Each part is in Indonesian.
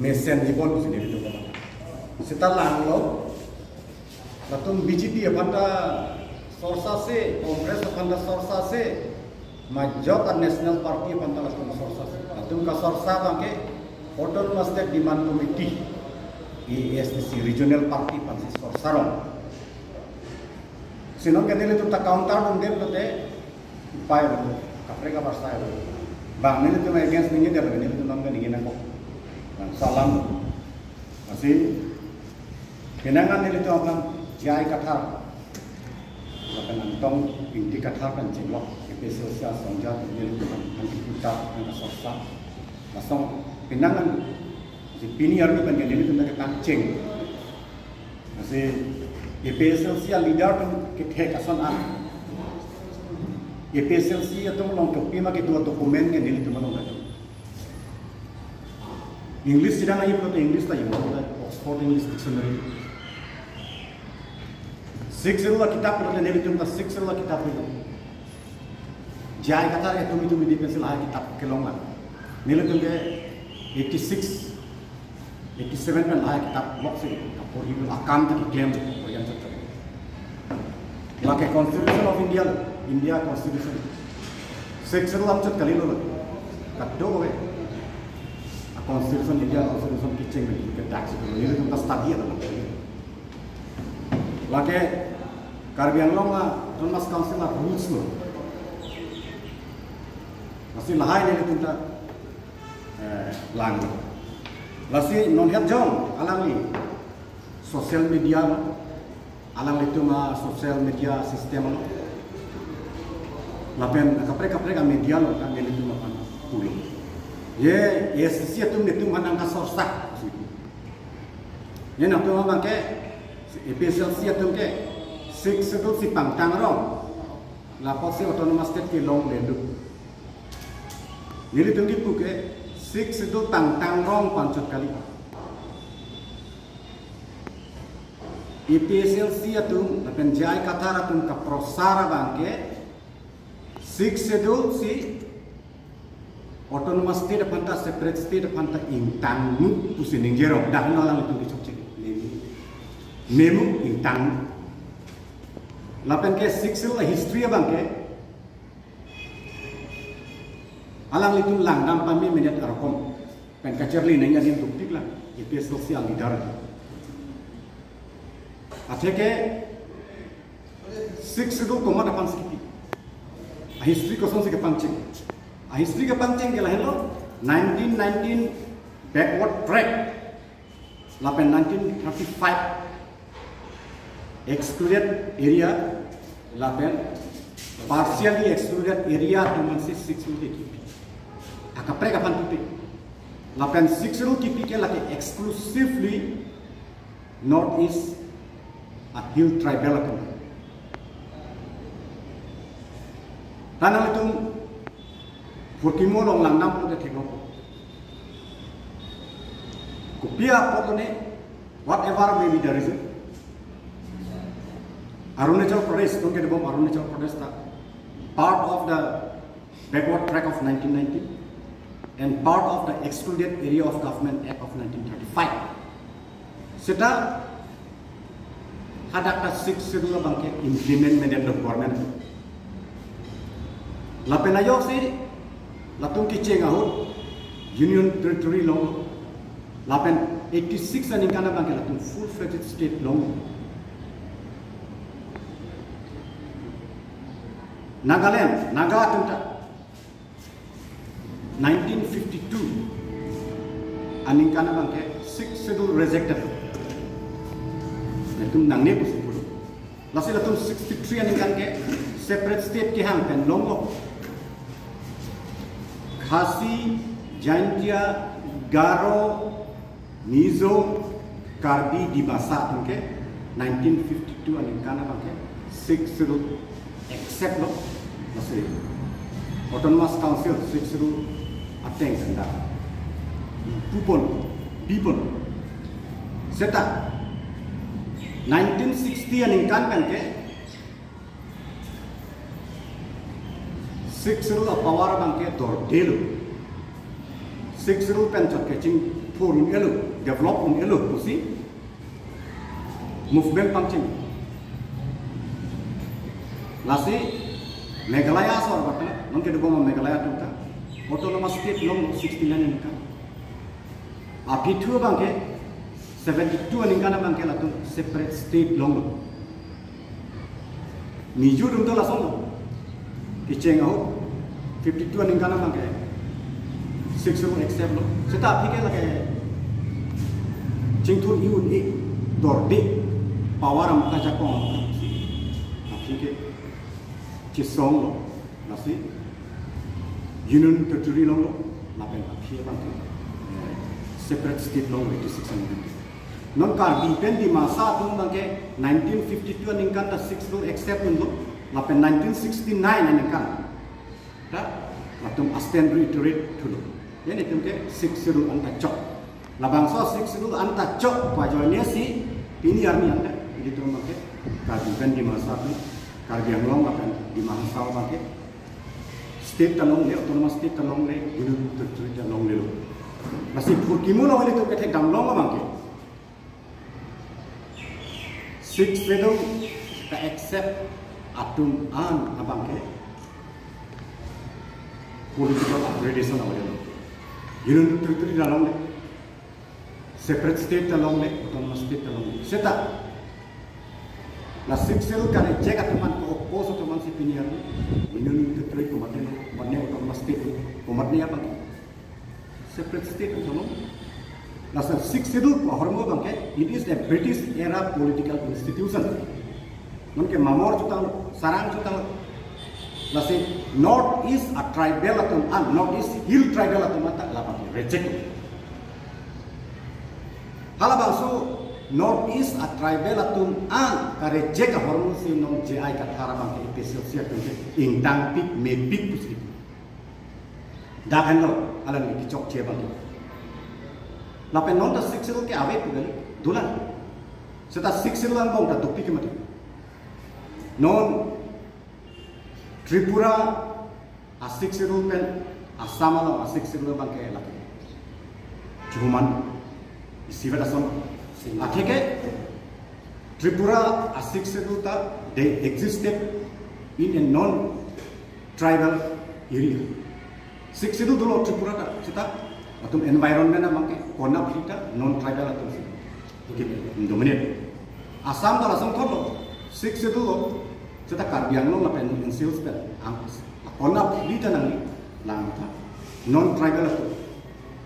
mesen jibon sini itu kan. Setelah lo, lalu BJP apanda sorsa se, Kongres apanda sorsa se, Majorkan National Party apanda lalu sorsa se. Lalu ka sorsa bangke Autonomous State Demand Committee, ASTC Regional Party pansi sorsa rom. Sinong kedele tu tak counter dum dem lote, upaya betul. Kapre ka barsa ya. Bang ini tu against ningi dia begini tu nangga ningi nangko. Salam masih kenangan ini tu akan jai kathar akan antong inti kathar kan jenglok episosial sonja ini tu nanti kita yang sorsa langsung kenangan si piniar ni kan ini tu nak kancing masih episosial leader tu kita kasan an episosial tu long topi mak itu dokumen yang ini tu mana English tidak lagi betul English lagi betul Oxford English Dictionary. Six lah kitab betul ni itu kita six lah kitab itu. Jai kata itu di pensil lah kitab kelongan. Nilai tu dia 86, 87 kan lah kitab box itu. Kapur itu akan tak claim yang cerita. Lakai Constitution of India, India Constitution. Six lah macam kali lo. Kado ke. Constitution India Constitution kitchen में के tax itu ini tuh study ada lah. Lagi Karbi Anglong lah Thomas Council lah rules lo. Masih lahai ini tuh kita lang. Masih non-head jom alang ni social media lo. Alang itu mah social media sistem lo. Lapen kapre media lo kan ini tuh mah puluh. Ye, SCC tu netu manang ka sorsa. Ye nak tu mang ke EPSLC tu ke six tu si pangtang rong. La posi autonomous state ke long lendu. Nili tu dipu ke six tu pangtang rong pancut kali. EPSLC tu penjai kathara tu ka prosara bangke six tu si Autonomous state apanta separate state apanta intang tu sining jero dah nalang itu dicocok nemu intang lapen ke six la history bang ke alang itu lang dam pami minat arakom pen kacerli nanya din tuktik lah itu sosial leader ateke six itu komat apan sikit history kosong sikit pancing history ke pancing ke lah hello 1919 backward track lapen 1935 excluded area lapen partially excluded area tu masih 6 titik akapre kapan titik lapen 6 titik ke lagi exclusively northeast a hill tribal tu tanah itu Furkimo long lang nam pun ketik nopo. Kupia potone whatever may be the reason. Arunachal Pradesh, don't get about Arunachal Pradesh, part of the backward track of 1990 and part of the excluded area of government act of 1935. Seta hadakta six sedula bangke implement median of government. Lapenayo si Latung kiceng ahut Union Territory long lapen 86 an ingkana bangke latung full-fledged state long Nagaland Naga tunta 1952 an ingkana bangke 6 schedule rejected latung nangne pusipulu lasi latung 63 an ingkan ke separate state ke hang pen long Khasi, Jaintia, Garo, Mizo, Karbi, Dibasa, okay? 1952 and in Canada, okay? 6 except no, masih Autonomous Council 6 attend and that. People. Seta 1960 and in Canada, okay? 6 power bangke dor delu 6 pen chot catching turun elu develop un elu pusi movement pancing lasi Meghalaya sor batna non ke duboma Meghalaya tuta autonomous state long 69 inka apitu bangke 72 ningkana bangke latu separate state long Miju dum to lasong kicheng aho 52 ningkana bangke 6 ru accept lo seta apike lage jingthun iun e dorde power am ka jakong apike kisong lo nasi union territory lo lapen apike bangke separate state lo 86 non kar depend di masa tum bangke 1952 ningkan ta 6 ru accept lo lapen 1969 ningkan ta latum asten reiterate tulo yani tumke 6 ru anta chok labang so 6 ru anta chok pa joine si ini army anda ini tum bangke kar depend di masa tum kar biang long lapen di masa bangke state talong le autonomous state talong le union territory talong le lo masih purkimu lo ini tum ke dam long bangke 6 redong ka accept atum an abangke political upgradation awal union territory dalong le separate state dalong le autonomous state dalong le seta la 6 sel ka check atuman ko oppose atuman si pinian union territory ko matne autonomous state ko matne apa separate state dalong Nasa 6 schedule hormo bangke it is a British era political institution nonke mamor jutang sarang jutang nasi north east a tribal atum and north east hill tribal atum mata lapang reject halabang so north east a tribal atum and ka reject hormo si non JI ka thara bangke special sia tu ingtang pik me pik pusi da kanlo alan ki chok che bangke lapen non ta 6 sel ke ave pugali dulan seta 6 sel lang bong ta topi ke mati non Tripura a 6 sel pen Assam la a 6 sel bang ke lapen cuman isiva da son atheke Tripura a 6 sel ta they existed in a non tribal area 6 sel dulo Tripura ta seta atum environment amake kona phita non tribal atum si dominate Assam da lasam tholo 6 schedule seta karbiang lo lapen ensils pen angkus kona phita nang langta non tribal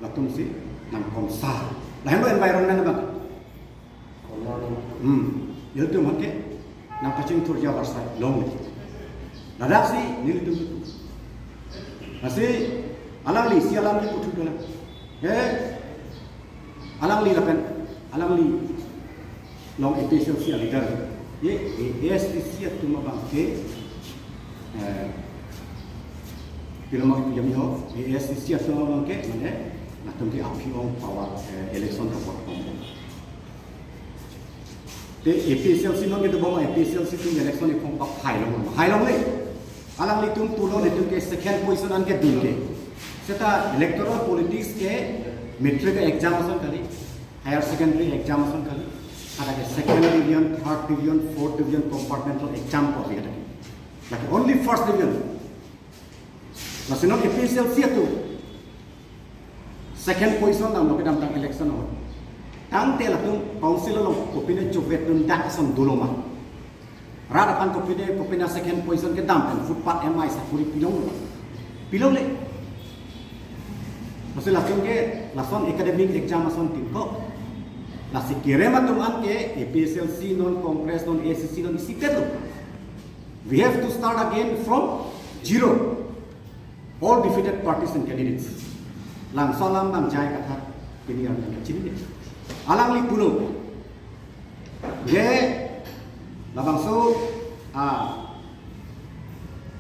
atum si nang komsa lain lo environment amake yeltu make nang paching turja warsa long ladak si nilitu nasi alang li si alang li putu dona alang li lapen alang li long episode si leader ye STC tu mabangke pilomok tu jam yo STC tu mabangke mane natum ke api on power election to work on te episode si no ke to boma episode si tu election e phong pak hai long le alang li tum tulo le tum ke second position an ke din ke seta electoral politics ke metric examination kali higher secondary examination kali ada ke second division third division fourth division compartmental exam ko dia like only first division masih non official sia tu second position nam lokam tang election ho tang te la tu council lo opinion chovet dun dak son doloma rada pan opinion second position ke dam pen footpath mi sa puri pilong le masih langsung ke langsung academic examination tim ko nasi kirema tuan ke APSLC non Congress non ACC non isitet lo we have to start again from zero all defeated parties and candidates langsung lam jai kata pilihan yang kecil ini alang li pulo ye labang so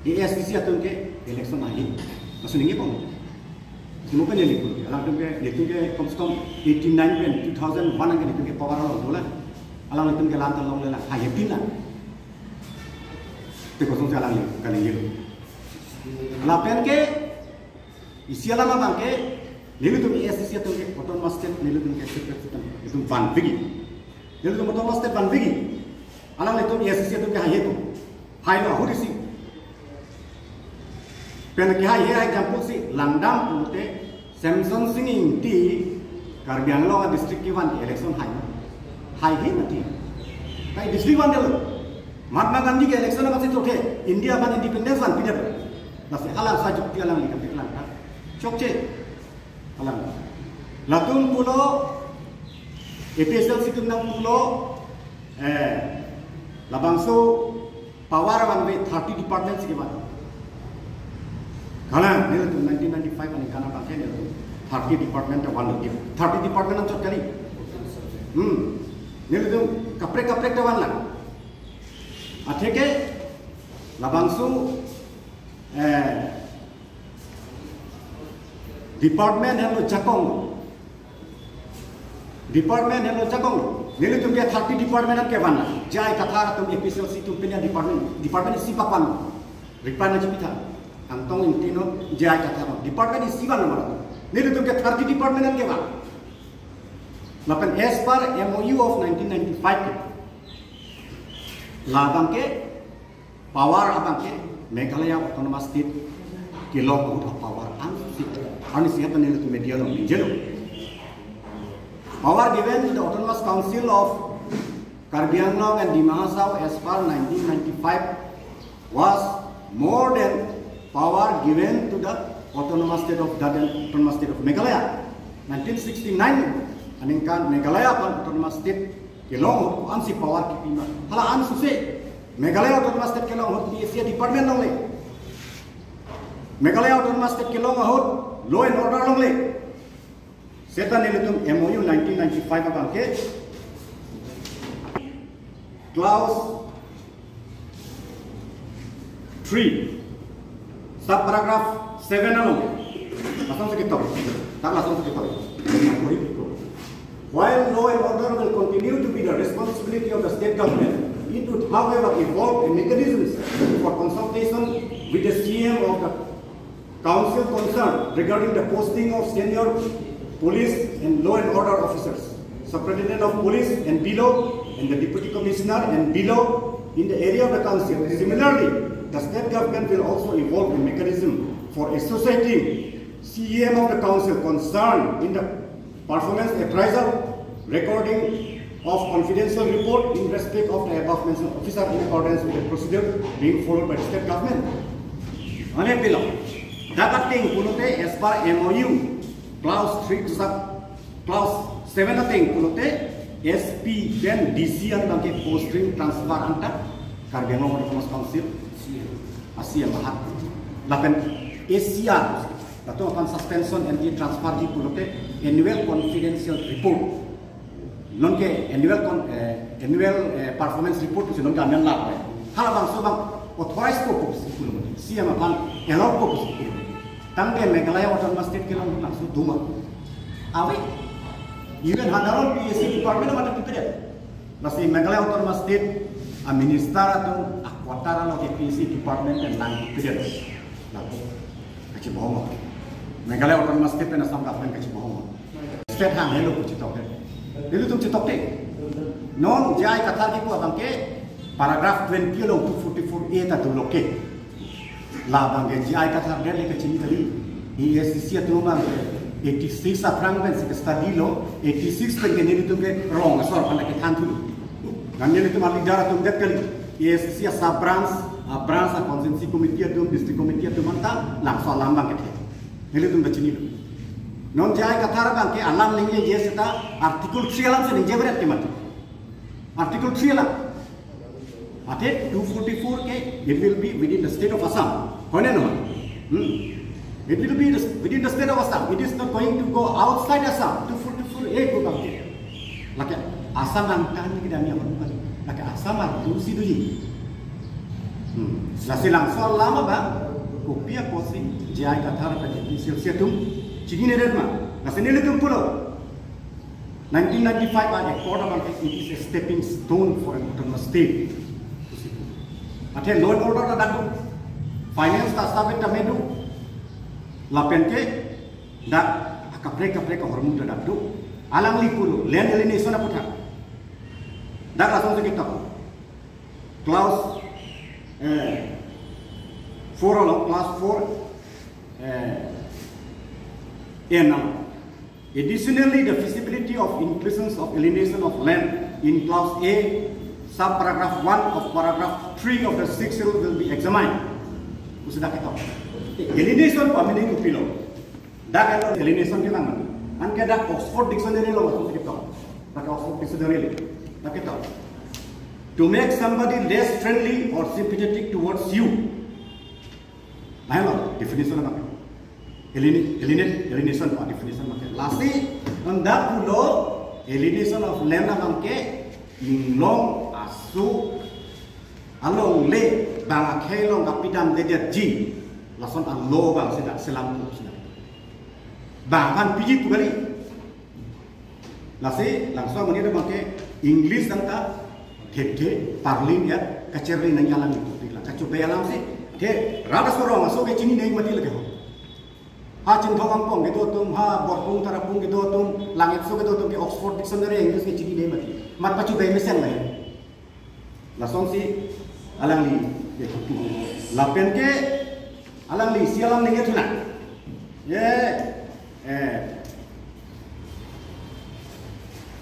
ASTC atun ke election lagi masih ningi pun semua kan yang lihat, alam tu ke komskom 89 pen 2001 kan itu ke power long dola, alam itu ke lantar long lela, hanya pina. Tekosong saya alam kan yang itu. Lapen ke isi alam abang ke Nilu tum ESC tum ke autonomous state nilu tum ke separate system itu van bigi. Nilu tum autonomous state van bigi. Alang itu ESC tum ke haye tu. Hai lo hurisi. Pen ke haye example si Langdam pulute Samson singing ti Karbi Anglong district ke van election hai. Hai he mati. Kai district van delu. Mahatma Gandhi ke election masih toke India van independence van pindah. Nasi halang sajuk ti alang ni kan Chokche alam latun pulo EPSL situ nang pulo labangso power one way 30 departments ke mana kalan ni tu 1995 ani kana pakai ni tu 30 department one 30 department an kali ni tu kapre tawan lah atheke labangso department hello jakong nili tum ke 30 department an ke bana jai kathara tum episode si tum pinya department si papan ripan na chipita antong intino jai kathara department si ban nomor nili tum ke 30 department an ke bana lapan as per MOU of 1995 labang ke power abang ke Meghalaya autonomous state ke law of power and siapa nilu tu media long jelo power given to the autonomous council of Karbi Anglong and Dima Hasao as per 1995 was more than power given to the autonomous state of Meghalaya 1969 aningkan Meghalaya autonomous state ke long an si power ki pima hala an suse Meghalaya autonomous state ke long hot di Asia department long le Meghalaya autonomous state ke long hot law and order long le setan nilutum MOU 1995 abang ke clause 3 subparagraph 7 along langsung sekitar tak langsung sekitar while law and order will continue to be the responsibility of the state government, it would however evolve mechanisms for consultation with the CM of the council concerned regarding the posting of senior police and law and order officers, superintendent of police and below, and the deputy commissioner and below in the area of the council. Similarly, the state government will also evolve a mechanism for associating CM of the council concerned in the performance appraisal, recording of confidential report in respect of the above mentioned officer in accordance with the procedure being followed by the state government. Ane below. Dapat ting punote as per MOU clause 3 clause 7 ting punote SP then DC an bangke posting transfer anta Karbi Anglong Autonomous Council Asia Mahat lapen Asia atau akan suspension and transfer di punote annual confidential report non ke annual performance report tu non kan lah hal bang so bang authorized purpose punote siapa kan allowed purpose Tangke Meghalaya autonomous state ke long langsung duma. Awe, even hadaron PSC department mana pipede. Nasi Meghalaya autonomous state a minister atau akwatara lo ke PSC department dan lang pipede. Lalu, kacau bohong. Meghalaya autonomous state pernah sama government kacau bohong. State hang hello kucitok deh. Dulu tu citok deh. Non jai kata di buat bangke paragraph 20 lo 244A tadu loke. Labang ke jai kata dia le kecil tadi ESC tu mang 86 aprang ben se study lo 86 pen ke ni tu ke wrong asal pada ke than tu ganne tu mali dara tu det kali ESC sub branch a consensus committee tu district committee tu manta langsung lambang ke ni tu kecil ni non jai kata bang ke alam ni je seta article 3 alam se ni je berat ke mati article 3 alam Ate 244 ke it will be within the state of Assam. It will be within the state of Assam. It is not going to go outside Assam. 244A go come here. Like Assam ang tani kita ni apa bukan? Like Assam ang dusi duji. Lasi langsung lama ba? Kopia kosi jai kathar ka jadi siatum. Cigi ni redma. Lasi ni letum pulo. 1995 a quarter of it is a stepping stone for an autonomous state. Ate law and order ta dadu finance ta sabit ta medu lapen ke da kapre ka hormon da dapdu alang li pulu land alienation apa tak dak langsung kita clause 4 along clause 4 additionally the feasibility of inclusions of alienation of land in clause A subparagraph 1 of paragraph 3 of the 6th schedule will be examined. Sudah kita alienation pamini kupilo dak kalau alienation kita mana an kada Oxford dictionary lo masuk kita pakai Oxford dictionary dak kita to make somebody less friendly or sympathetic towards you nah lo definition apa alienation apa definition apa lastly hendak pulo alienation of land amangke inglong asu along le bang akhelong kapidam ledet ji lason allo bang sida selam sida bang kan piji tu kali lasi langsung menira bangke English tangta thete parlin ya kaceri nang alam itu bila kacu bayalam si the rada sorong so ke chini nei mati lage ho ha chin thong pong gitu tum ha borpung tarapung gitu tum langit so gitu tum ke Oxford dictionary English ke chini nei mati mat pacu bay mesen lai lason si alang li ya kupu lapen ke alang li sialam ning thuna ye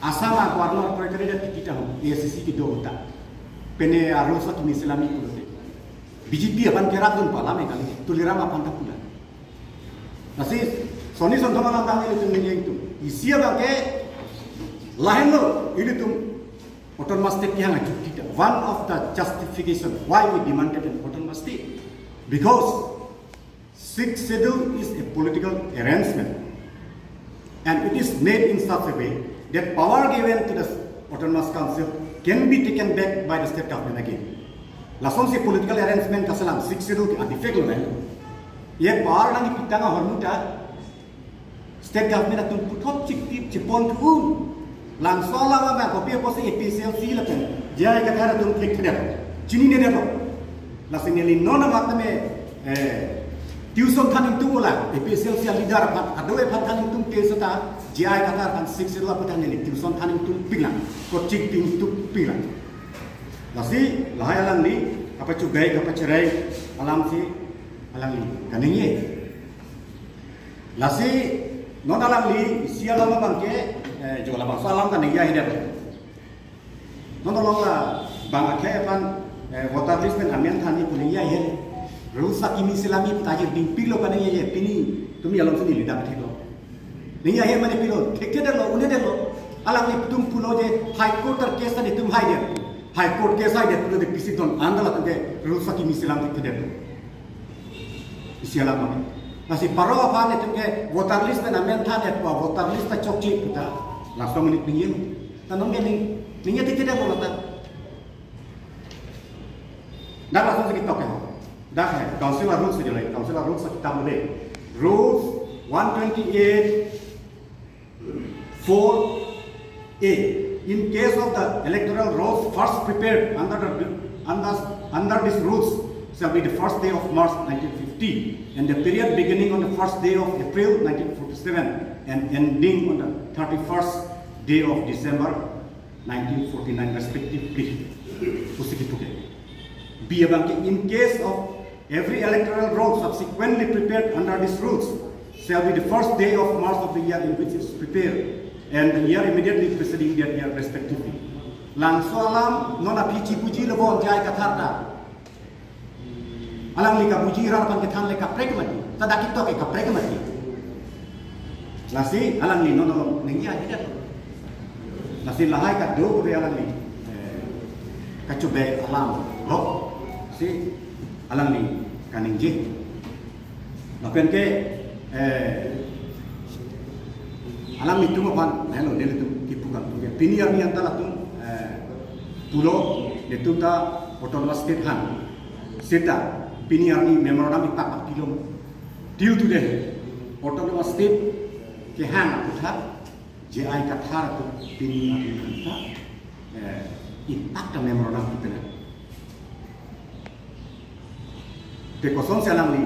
asama warna perkara kita ho ACC ki do ta pene arlosa tu islami pulote BJP apan kerak dun pala me kali tulira ma panta pula nasi soni son thama lang tang itu ning itu isia bangke lahen lo ini tum autonomous state yang kita one of the justification why we demanded an autonomous state because 6th schedule is a political arrangement and it is made in such a way that power given to the autonomous council can be taken back by the state government again. Langsung si political arrangement kasalam 6th schedule ki defect lo nahi. Ye power nang ipitanga hormuta state government atun puthop cipon kun langsung lama bang kopi apa sih APCLC lah kan. Jaya kata atun klik tidak. Cini ne dia langsung ni nona mata me tuition thaning tu lah APCLC leader adoe thaning tu ke sata jai kata kan 6th schedule apa thaning tuition thaning tu pilang ko cik ting tu pilang lasi lahai alam ni apa cugai apa cerai alam si alam ni kaning ye lasi non alam ni sia lama bangke jo la bangsa alam kan ya hidup non tolong lah bang akhe pan water list men amian thani punya ya he rusak ini selami tajir dimpi lo kan ye pini tumi alam sini lidah thelo ning ya he mane pilo theke de lo une de lo alam ni tum pulo je high court er case ni tum hai de high court case hai de pulo de kisi don andala tu de rusak ini selami theke de isi alam mane nasi paro apa ne tum ke water list men amian thane pa water list ta chokchi puta langsung menit pingin tanong ning ning ya theke de lo ta dah langsung kita ke dah hai council rules se jolai council rules kita boleh rules 128 4A in case of the electoral rolls first prepared under these rules shall be the first day of March 1950 and the period beginning on the first day of April 1947 and ending on the 31st day of December 1949 respectively. In case of every electoral roll subsequently prepared under these rules shall be the first day of March of the year in which it is prepared and the year immediately preceding that year respectively. Langsung alam nona pici puji lebo jai katharta. Alam lika puji harapan ketang leka prek mati. Tada kita ke prek mati. Lasi alam ni nona nengia tidak. Lasi lahai kat do be alam ni. Kacube alam lo si alam ni kaningje. Lapen ke alam itu apa? Hello, dia itu kipukan. Pini yang antara tu pulau itu ta autonomous state han. Seta pini yang ni memorandum ipak kilo. Deal tu deh autonomous state ke han putar JI kathar tu pini yang ta ipak ta memorandum tu pernah. Te kosong salam ni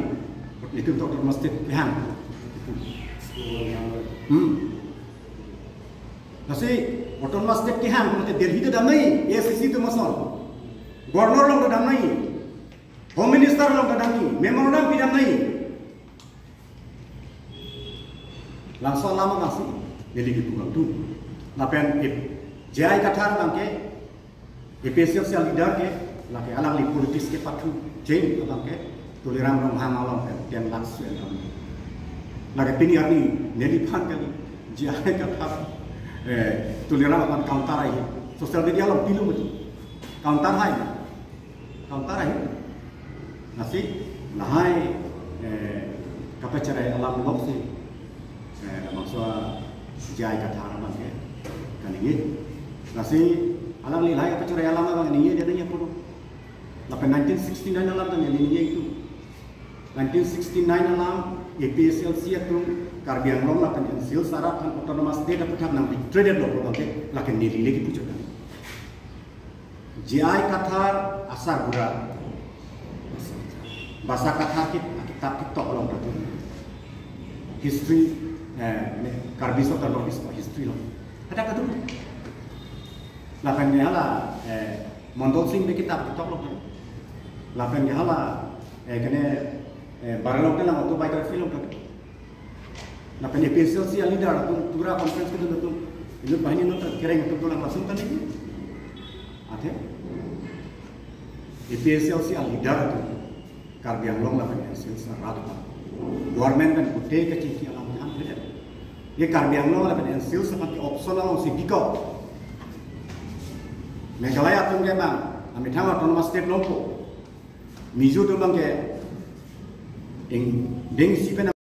itu autonomous state ke han. Nasi autonomous state ki ham kono Delhi te dam nahi, ACC te mason, governor long te dam nahi, home minister long te dam nahi, memorandum pi dam nahi. Langsung lama nasi Delhi ki pulang tu, lapen jai kathar bangke, EPSL se leader ke, laki alang li politis ke patu, jai bangke, tuliram rom ham alang yang langsung yang lagi pini hari Nelly Pan kali, jai kathar. Tuliran akan counter aja, sosial media lo pilu macam counter aja, nasi nahai kapal cerai alam lok sih, maksudnya jai kata orang ke, kan ini, nasi alam lihai kapal cerai alam apa ini dia ni apa tu, lapan 1969 alam tu ni itu, 1969 alam APSLC itu Karbi Anglong lakan NCL syarat kan autonomous state dapat hak nang traded law program lakan nili lagi pucuk kan. GI Qatar asar gura bahasa Qatar kita long tu history Karbi so kan history long ada kata tu lakan dia lah Mondol Singh kita long lakan dia lah kene barang kan autobiography long tu. Nah, penye PSLC yang leader tu tura conference kita tu, itu bahini tu kira yang tu orang langsung kan ini, ada. PSLC yang leader tu, Karbi Anglong lah penye PSLC rata. Government kan kude kecil alam ham beda. Ye Karbi Anglong lah penye PSLC seperti opsional si dikau. Meghalaya tu memang, kami tahu autonomous state lompo. Mizo tu bang ke, deng si